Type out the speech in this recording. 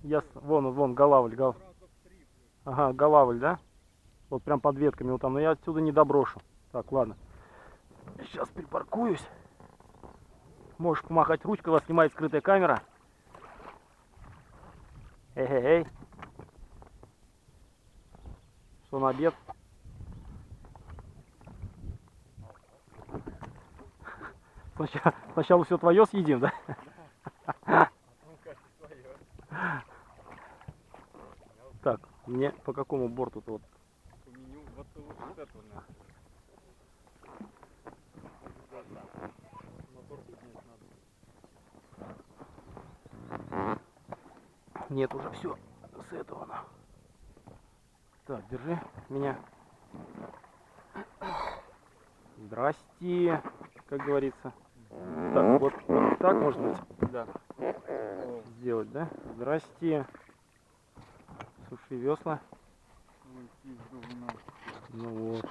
Ясно. Вон, голавль. Ага, голавль, да? Вот прям под ветками вот там. Но я отсюда не доброшу. Так, ладно. Сейчас припаркуюсь. Можешь помахать ручкой, вас снимает скрытая камера. Эй. Что на обед? Сначала все твое съедим, да? Так, мне по какому борту-то вот? По меню, вот этого надо. Мотор поднять надо. Нет, уже все с этого. Так, держи меня. Здрасте, как говорится. Так, вот так может быть? Да. Сделать, да? Здрасте. Суши весла. Ой, пизду, Ну вот.